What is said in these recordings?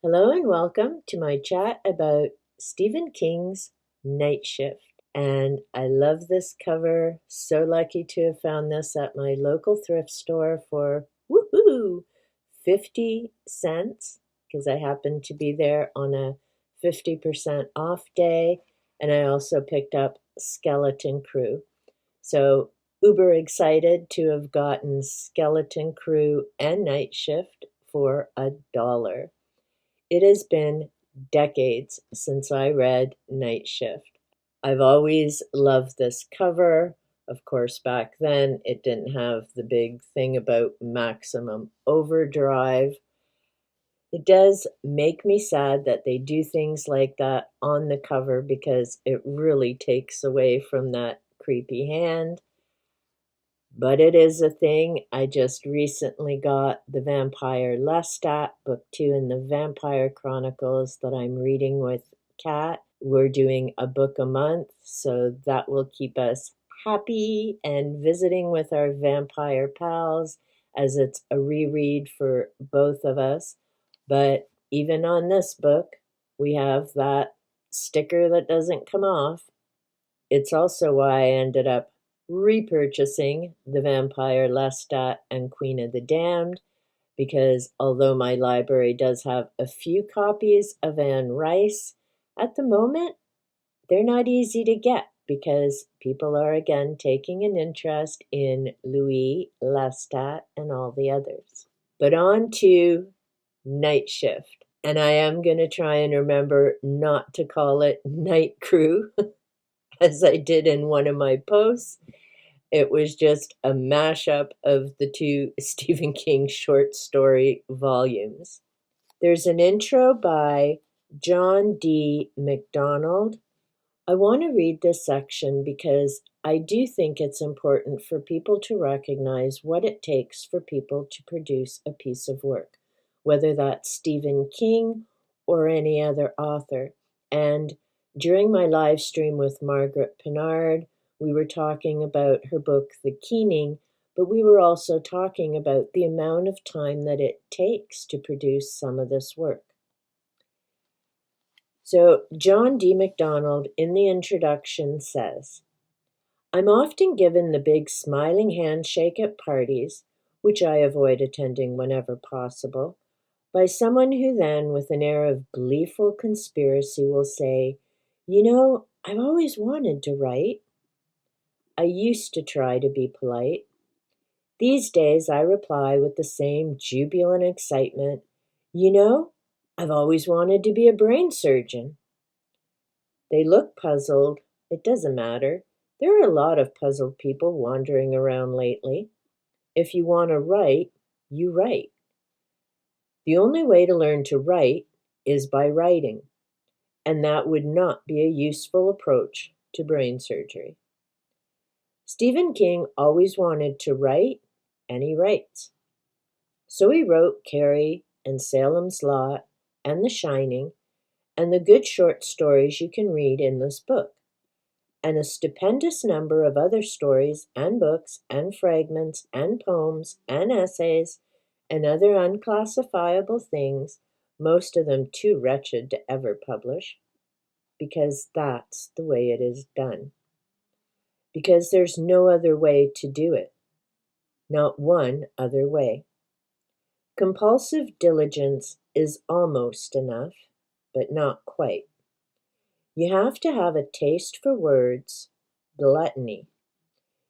Hello and welcome to my chat about Stephen King's Night Shift. And I love this cover. So lucky to have found this at my local thrift store for woohoo 50 cents because I happened to be there on a 50% off day. And I also picked up Skeleton Crew. So uber excited to have gotten Skeleton Crew and Night Shift for $1. It has been decades since I read Night Shift. I've always loved this cover. Of course, back then it didn't have the big thing about maximum overdrive. It does make me sad that they do things like that on the cover because it really takes away from that creepy hand. But it is a thing. I just recently got the Vampire Lestat, book 2 in the Vampire Chronicles that I'm reading with Kat. We're doing a book a month, so that will keep us happy and visiting with our vampire pals as it's a reread for both of us. But even on this book, we have that sticker that doesn't come off. It's also why I ended up repurchasing The Vampire Lestat and Queen of the Damned, because although my library does have a few copies of Anne Rice, at the moment they're not easy to get because people are again taking an interest in Louis, Lestat, and all the others. But on to Night Shift. And I am going to try and remember not to call it Night Crew, as I did in one of my posts. It was just a mashup of the two Stephen King short story volumes. There's an intro by John D. MacDonald. I want to read this section because I do think it's important for people to recognize what it takes for people to produce a piece of work, whether that's Stephen King or any other author. And during my live stream with Margaret Pinard, we were talking about her book, The Keening, but we were also talking about the amount of time that it takes to produce some of this work. So John D. MacDonald in the introduction says, I'm often given the big smiling handshake at parties, which I avoid attending whenever possible, by someone who then, with an air of gleeful conspiracy, will say, I've always wanted to write. I used to try to be polite. These days I reply with the same jubilant excitement, I've always wanted to be a brain surgeon. They look puzzled. It doesn't matter. There are a lot of puzzled people wandering around lately. If you want to write, you write. The only way to learn to write is by writing, and that would not be a useful approach to brain surgery. Stephen King always wanted to write, and he writes. So he wrote Carrie and Salem's Lot and The Shining and the good short stories you can read in this book, and a stupendous number of other stories and books and fragments and poems and essays and other unclassifiable things, most of them too wretched to ever publish, because that's the way it is done. Because there's no other way to do it. Not one other way. Compulsive diligence is almost enough, but not quite. You have to have a taste for words, gluttony.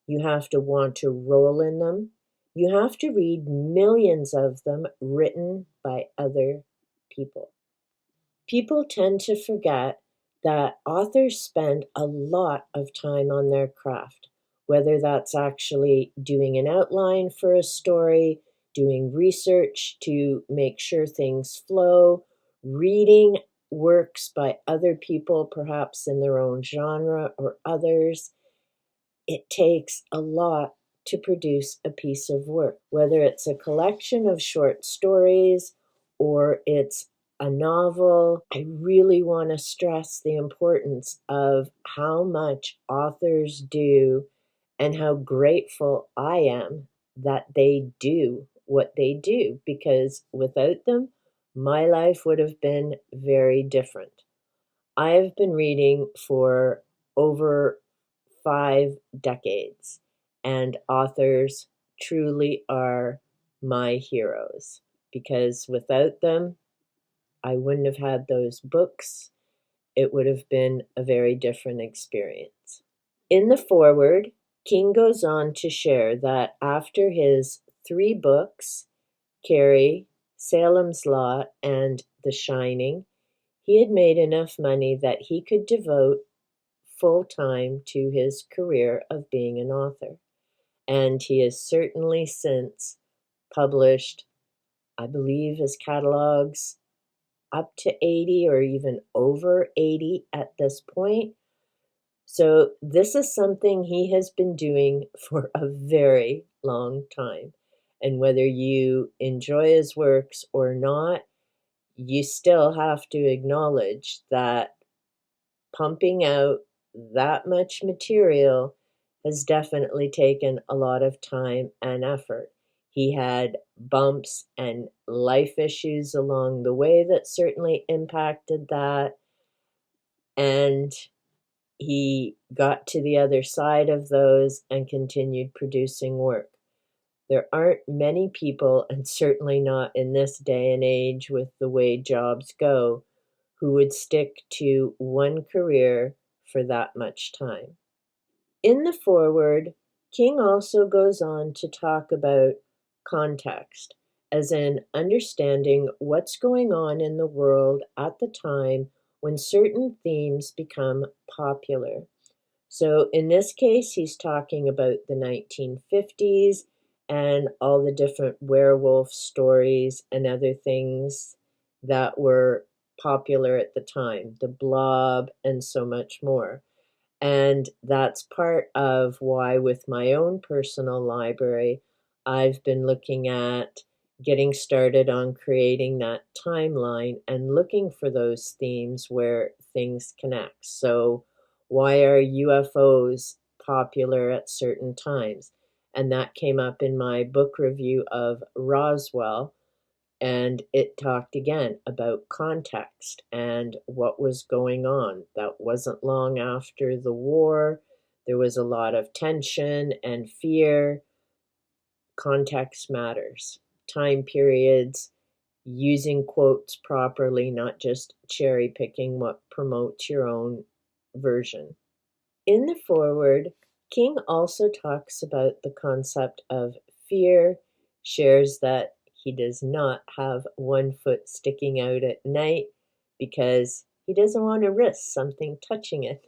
You have to want to roll in them. You have to read millions of them written by other people. People tend to forget that authors spend a lot of time on their craft, whether that's actually doing an outline for a story, doing research to make sure things flow, reading works by other people, perhaps in their own genre or others. It takes a lot to produce a piece of work, whether it's a collection of short stories or it's a novel. I really want to stress the importance of how much authors do and how grateful I am that they do what they do, because without them, my life would have been very different. I have been reading for over 5 decades, and authors truly are my heroes because without them, I wouldn't have had those books. It would have been a very different experience. In the foreword, King goes on to share that after his 3 books, Carrie, Salem's Lot, and The Shining, he had made enough money that he could devote full time to his career of being an author. And he has certainly since published, I believe his catalogs up to 80 or even over 80 at this point. So this is something he has been doing for a very long time. And whether you enjoy his works or not, you still have to acknowledge that pumping out that much material has definitely taken a lot of time and effort. He had bumps and life issues along the way that certainly impacted that. And he got to the other side of those and continued producing work. There aren't many people, and certainly not in this day and age with the way jobs go, who would stick to one career for that much time. In the foreword, King also goes on to talk about context, as in understanding what's going on in the world at the time when certain themes become popular. So in this case, he's talking about the 1950s and all the different werewolf stories and other things that were popular at the time, the Blob and so much more. And that's part of why, with my own personal library, I've been looking at getting started on creating that timeline and looking for those themes where things connect. So, why are UFOs popular at certain times? And that came up in my book review of Roswell, and it talked again about context and what was going on. That wasn't long after the war. There was a lot of tension and fear. Context matters. Time periods, using quotes properly, not just cherry picking what promotes your own version. In the foreword, King also talks about the concept of fear, shares that he does not have one foot sticking out at night because he doesn't want to risk something touching it,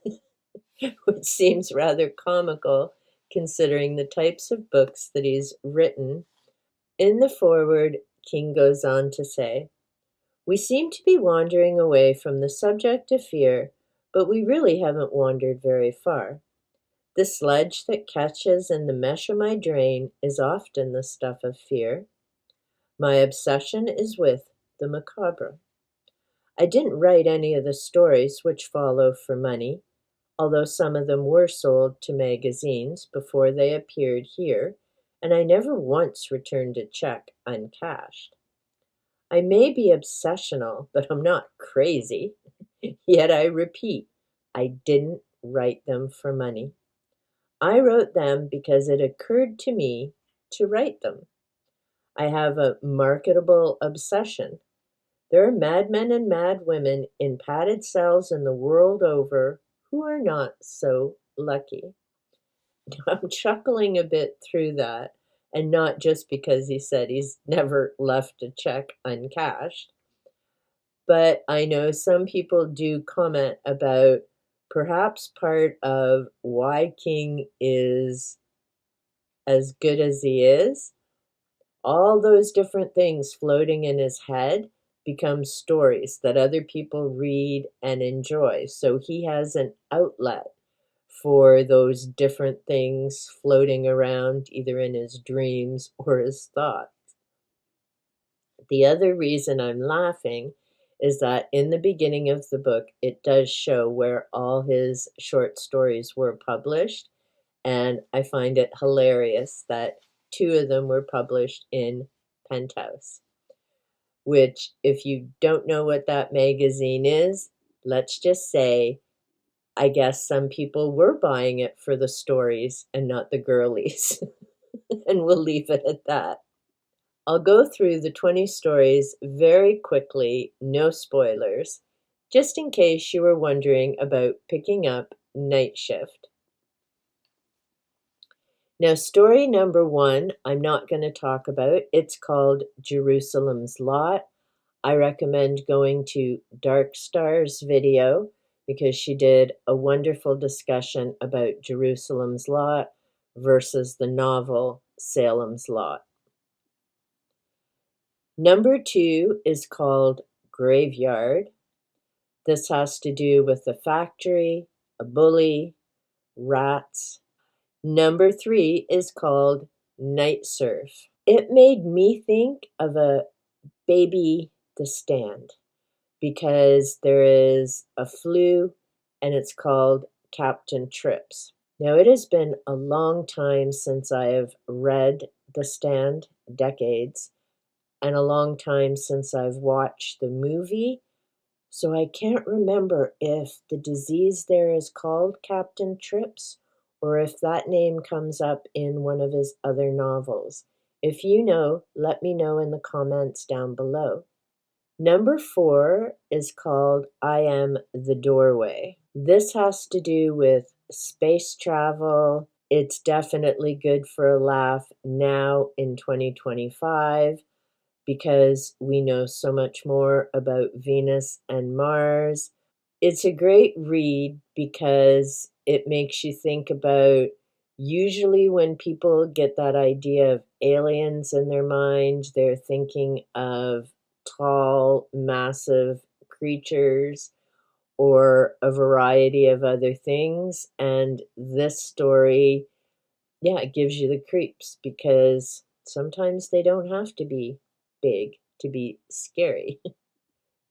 which seems rather comical considering the types of books that he's written. In the foreword, King goes on to say, "We seem to be wandering away from the subject of fear, but we really haven't wandered very far. The sludge that catches in the mesh of my drain is often the stuff of fear. My obsession is with the macabre. I didn't write any of the stories which follow for money, although some of them were sold to magazines before they appeared here, and I never once returned a check uncashed. I may be obsessional, but I'm not crazy. Yet I repeat, I didn't write them for money. I wrote them because it occurred to me to write them. I have a marketable obsession. There are madmen and madwomen in padded cells in the world over who are not so lucky." I'm chuckling a bit through that, and not just because he said he's never left a check uncashed, but I know some people do comment about perhaps part of why King is as good as he is, all those different things floating in his head become stories that other people read and enjoy. So he has an outlet for those different things floating around either in his dreams or his thoughts. The other reason I'm laughing is that in the beginning of the book, it does show where all his short stories were published. And I find it hilarious that 2 of them were published in Penthouse. which, if you don't know what that magazine is, let's just say, I guess some people were buying it for the stories and not the girlies. And we'll leave it at that. I'll go through the 20 stories very quickly, no spoilers, just in case you were wondering about picking up Night Shift. Now, story number 1, I'm not going to talk about. It's called Jerusalem's Lot. I recommend going to Darkstar's video because she did a wonderful discussion about Jerusalem's Lot versus the novel Salem's Lot. Number 2 is called Graveyard. This has to do with a factory, a bully, rats. Number 3 is called Night Surf. It made me think of a baby The Stand because there is a flu and it's called Captain Trips. Now, it has been a long time since I have read The Stand, decades, and a long time since I've watched the movie. So I can't remember if the disease there is called Captain Trips or if that name comes up in one of his other novels. If you know, let me know in the comments down below. Number 4 is called I Am the Doorway. This has to do with space travel. It's definitely good for a laugh now in 2025. Because we know so much more about Venus and Mars. It's a great read because it makes you think about, usually when people get that idea of aliens in their mind, they're thinking of tall, massive creatures or a variety of other things. And this story, yeah, it gives you the creeps because sometimes they don't have to be big to be scary.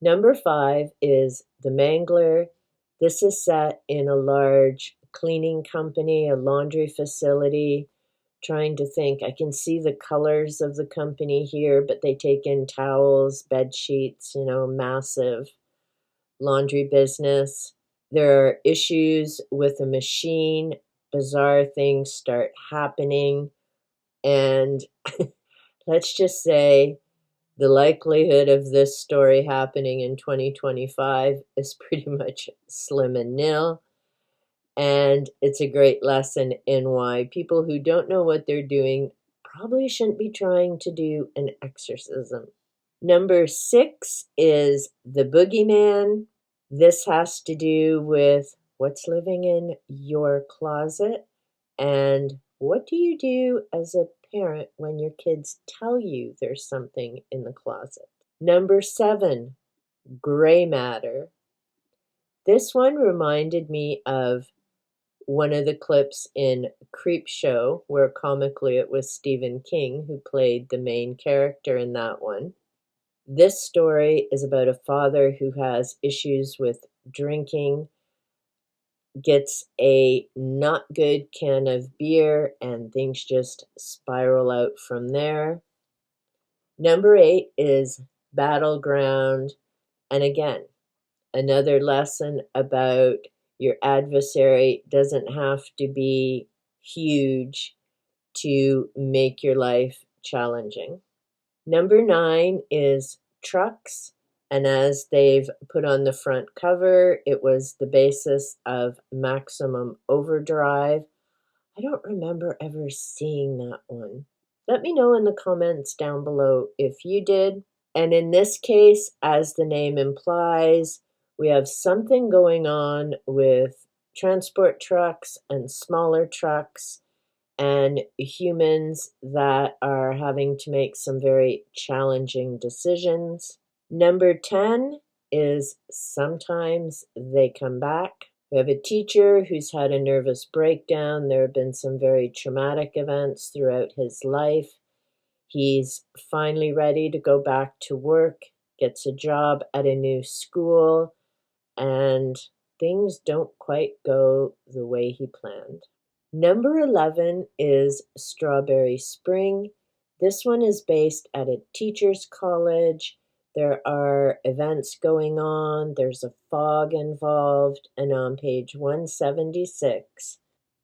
Number 5 is The Mangler. This is set in a large cleaning company, a laundry facility. Trying to think, I can see the colors of the company here, but they take in towels, bed sheets, massive laundry business. There are issues with a machine, bizarre things start happening, and let's just say the likelihood of this story happening in 2025 is pretty much slim and nil. And it's a great lesson in why people who don't know what they're doing probably shouldn't be trying to do an exorcism. Number 6 is The Boogeyman. This has to do with what's living in your closet and what do you do as a parent when your kids tell you there's something in the closet. Number 7, Gray Matter. This one reminded me of one of the clips in Creepshow, where comically it was Stephen King who played the main character in that one. This story is about a father who has issues with drinking, gets a not good can of beer, and things just spiral out from there. Number 8 is Battleground. And again, another lesson about your adversary doesn't have to be huge to make your life challenging. Number 9 is Trucks, and as they've put on the front cover, it was the basis of Maximum Overdrive. I don't remember ever seeing that one. Let me know in the comments down below if you did. And in this case, as the name implies, we have something going on with transport trucks and smaller trucks and humans that are having to make some very challenging decisions. Number 10 is Sometimes They Come Back. We have a teacher who's had a nervous breakdown. There have been some very traumatic events throughout his life. He's finally ready to go back to work, gets a job at a new school, and things don't quite go the way he planned. Number 11 is Strawberry Spring. This one is based at a teacher's college. There are events going on, there's a fog involved, and on page 176,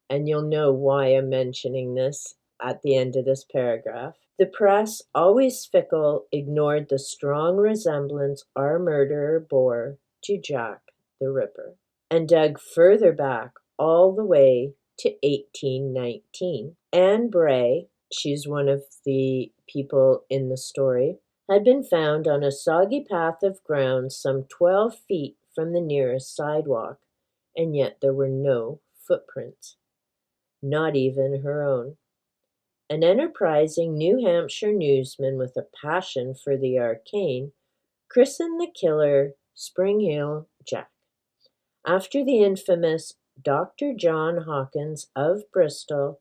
and you'll know why I'm mentioning this at the end of this paragraph. The press, always fickle, ignored the strong resemblance our murderer bore to Jack the Ripper, and dug further back all the way to 1819. Anne Bray, she's one of the people in the story, had been found on a soggy path of ground some 12 feet from the nearest sidewalk, and yet there were no footprints, not even her own. An enterprising New Hampshire newsman with a passion for the arcane christened the killer Spring Hill Jack, after the infamous Dr. John Hawkins of Bristol,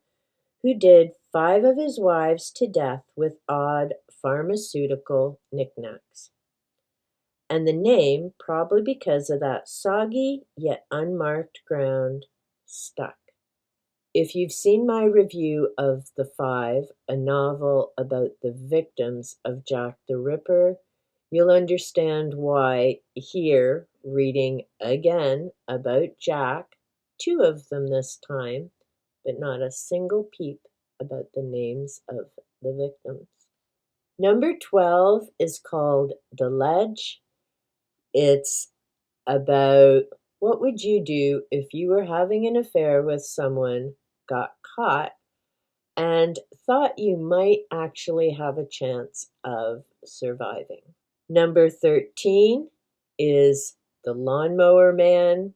who did 5 of his wives to death with odd pharmaceutical knickknacks. And the name, probably because of that soggy yet unmarked ground, stuck. If you've seen my review of The Five, a novel about the victims of Jack the Ripper, you'll understand why here, reading again about Jack, 2 of them this time, but not a single peep about the names of the victims. Number 12 is called The Ledge. It's about what would you do if you were having an affair with someone, got caught, and thought you might actually have a chance of surviving. Number 13 is The Lawnmower Man.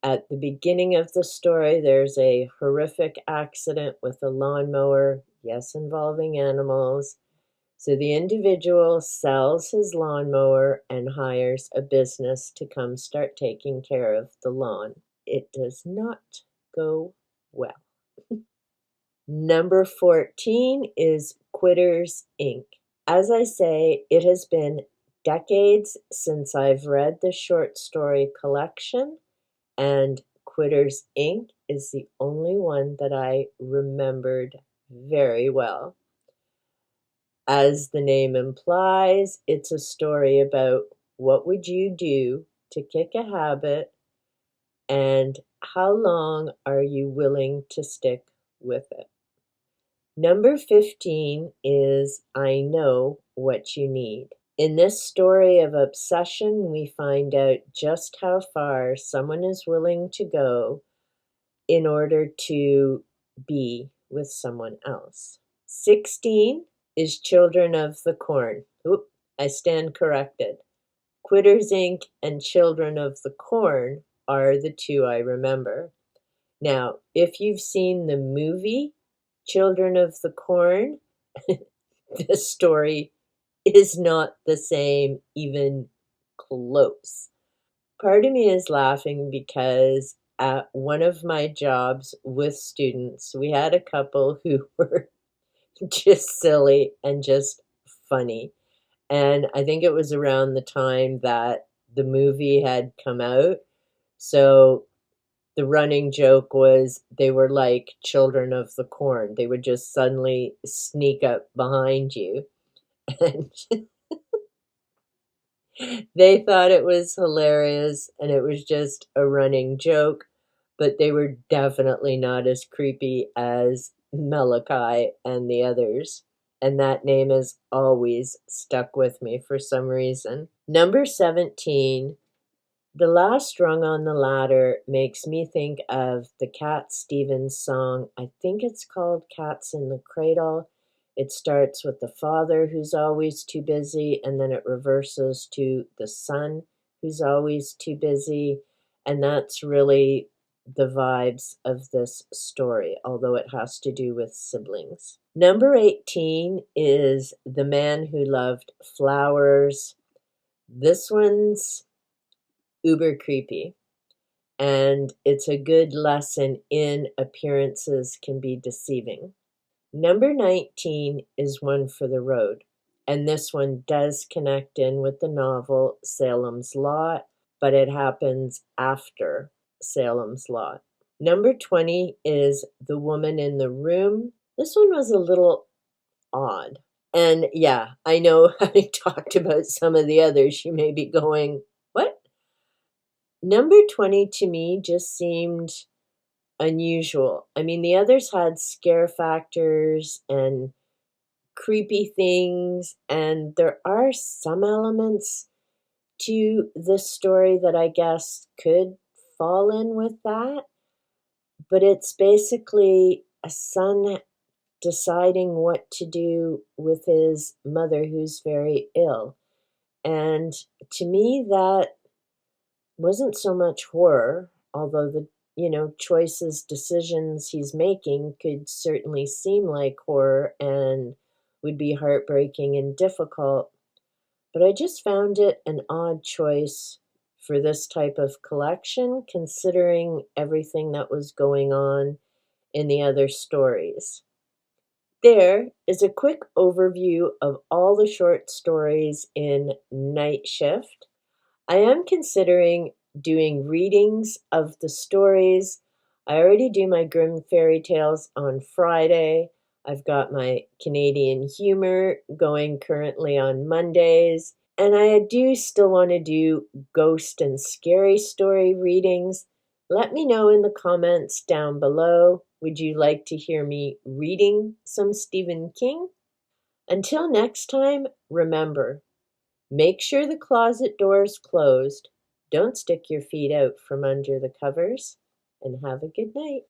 At the beginning of the story, there's a horrific accident with a lawnmower, yes, involving animals. So the individual sells his lawnmower and hires a business to come start taking care of the lawn. It does not go well. Number 14 is Quitters, Inc. As I say, it has been decades since I've read the short story collection, and Quitters, Inc. is the only one that I remembered very well. As the name implies, it's a story about what would you do to kick a habit and how long are you willing to stick with it. Number 15 is I Know What You Need. In this story of obsession, we find out just how far someone is willing to go in order to be with someone else. 16 is Children of the Corn. Oop, I stand corrected. Quitters, Inc. and Children of the Corn are the 2 I remember. Now, if you've seen the movie Children of the Corn, the story is not the same, even close. Part of me is laughing because at one of my jobs with students, we had a couple who were just silly and just funny. And I think it was around the time that the movie had come out. So the running joke was they were like children of the corn. They would just suddenly sneak up behind you. And they thought it was hilarious and it was just a running joke, but they were definitely not as creepy as Malachi and the others. And that name has always stuck with me for some reason. Number 17, The Last Rung on the Ladder, makes me think of the Cat Stevens song. I think it's called Cats in the Cradle. It starts with the father who's always too busy, and then it reverses to the son who's always too busy. And that's really the vibes of this story, although it has to do with siblings. Number 18 is The Man Who Loved Flowers. This one's uber creepy, and it's a good lesson in appearances can be deceiving. Number 19 is One for the Road, and this one does connect in with the novel Salem's Lot, but it happens after Salem's Lot. Number 20 is The Woman in the Room. This one was a little odd. And yeah, I know having talked about some of the others, you may be going, what? Number 20 to me just seemed unusual. I mean, the others had scare factors and creepy things, and there are some elements to this story that I guess could fall in with that. But it's basically a son deciding what to do with his mother who's very ill. And to me, that wasn't so much horror, although the choices, decisions he's making could certainly seem like horror and would be heartbreaking and difficult. But I just found it an odd choice for this type of collection, considering everything that was going on in the other stories. There is a quick overview of all the short stories in Night Shift. I am considering doing readings of the stories. I already do my Grimm fairy tales on Friday. I've got my Canadian humor going currently on Mondays. And I do still want to do ghost and scary story readings. Let me know in the comments down below. Would you like to hear me reading some Stephen King? Until next time, remember, make sure the closet door is closed. Don't stick your feet out from under the covers. And have a good night.